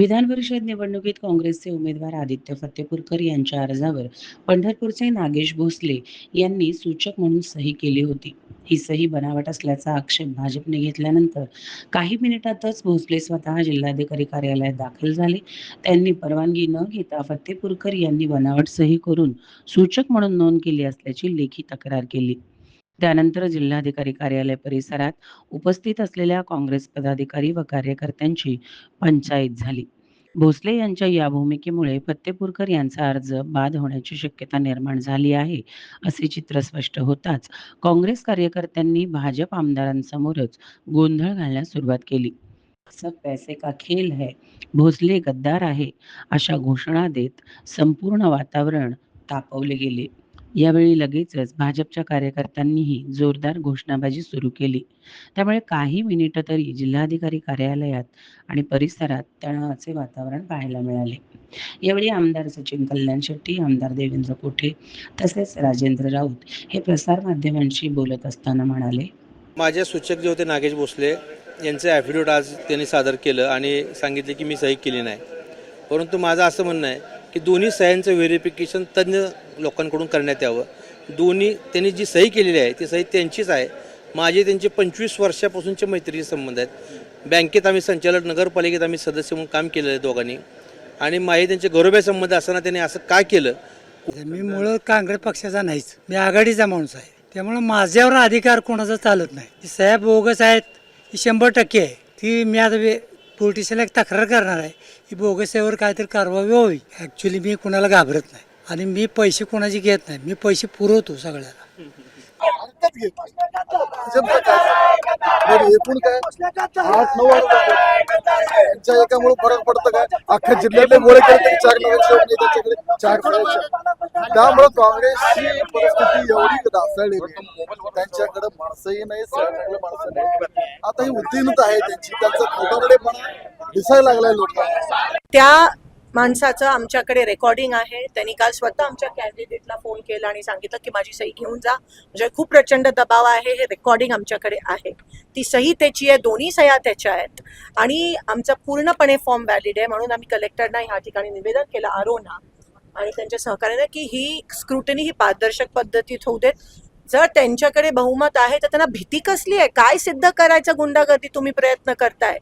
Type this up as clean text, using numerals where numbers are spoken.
विधान परिषद निवडणुकीत काँग्रेसचे उमेदवार आदित्य फतेपूरकर यांच्या अर्जावर पंढरपूरचे नागेश भोसले यांनी सूचक म्हणून सही केली होती. ही सही बनावट असल्याचा आक्षेप भाजपने घेतल्यानंतर काही मिनिटातच भोसले स्वतः जिल्हाधिकारी कार्यालयात दाखल झाले. त्यांनी परवानगी न घेता फतेपूरकर यांनी बनावट सही करून सूचक म्हणून नोंद केली असल्याची लेखी तक्रार केली. त्यानंतर जिल्हाधिकारी कार्यालय परिसरात उपस्थित असलेल्या काँग्रेस पदाधिकारी व कार्यकर्त्यांची पंचाईत झाली. भोसले यांच्या या भूमिकेमुळे फत्तेपूरकर यांचा अर्ज बाद होण्याची शक्यता निर्माण झाली आहे, असे चित्र स्पष्ट होताच काँग्रेस कार्यकर्त्यांनी भाजप आमदारांसमोरच गोंधळ घालण्यास सुरुवात केली. सब पैसे का खेल है, भोसले गद्दार आहे, अशा घोषणा देत संपूर्ण वातावरण तापवले गेले. यावेळी लगेचच भाजपच्या कार्यकर्त्यांनीही जोरदार घोषणाबाजी सुरू केली. त्यामुळे काही मिनिटं तरी जिल्हाधिकारी कार्यालयात आणि परिसरात तणावाचे वातावरण पाहायला मिळाले. यावेळी आमदार सचिन कल्याण शेट्टी, आमदार देवेंद्र कोठे तसेच राजेंद्र राऊत हे प्रसारमाध्यमांशी बोलत असताना म्हणाले, माझे सूचक जे होते नागेश भोसले यांचे ॲफिडेविट आज त्यांनी सादर केलं आणि सांगितले की मी सही केली नाही. परंतु माझं असं म्हणणं आहे की दोन्ही सह्यांचं व्हेरिफिकेशन तज्ज्ञ लोकांकडून करण्यात यावं. त्यांनी जी सही केलेली आहे ती सही त्यांचीच आहे. माझे त्यांचे 25 वर्षापासूनचे मैत्रीचे संबंध आहेत. बँकेत आम्ही संचालक, नगरपालिकेत आम्ही सदस्य म्हणून काम केलेलं आहे दोघांनी, आणि माझे त्यांचे गौरव्य संबंध असताना त्यांनी असं का केलं? मी मूळ काँग्रेस पक्षाचा नाहीच, मी आघाडीचा माणूस आहे. त्यामुळे माझ्यावर अधिकार कोणाचा चालत नाही. ती सह्या बोगस आहेत, ही 100% आहे. ती मी आता पोलिटिशियनला एक तक्रार करणार आहे की बोगस यावर काहीतरी कारवाई व्हावी. ॲक्च्युली मी कोणाला घाबरत नाही आणि मी पैसे कोणाचे घेत नाही. मी पैसे पुरवतो सगळ्याला. एकूण काय 8-9 यांच्या एकामुळे फरक पडतं काय? अख्ख्या जिल्ह्यातले गोळे केले तरी 4 नगरसेवक त्याच्याकडे 4 करायचे. त्यामुळे काँग्रेसची परिस्थिती एवढी ढासळली, त्यांच्याकडे माणसंही नाही, चांगले माणसं नाही. आता ही उद्दिनता आहे त्यांची, त्यांचा खोटारडेपणा दिसायला लागलाय लोकांना. त्या माणसाचं आमच्याकडे रेकॉर्डिंग आहे. त्यांनी काल स्वतः आमच्या कॅन्डिडेटला फोन केला आणि सांगितलं की माझी सही घेऊन जा. म्हणजे खूप प्रचंड दबाव आहे. हे रेकॉर्डिंग आमच्याकडे आहे. ती सही त्याची आहे, दोन्ही सह्या त्याच्या आहेत आणि आमचा पूर्णपणे फॉर्म व्हॅलिड आहे. म्हणून आम्ही कलेक्टरना ह्या ठिकाणी निवेदन केलं, आरोना आणि त्यांच्या सहकार्याने, की ही स्क्रुटनी ही पारदर्शक पद्धतीत होऊ देत. जर त्यांच्याकडे बहुमत आहे तर त्यांना भीती कसली आहे? काय सिद्ध करायचं गुंडागर्दी तुम्ही प्रयत्न करताय?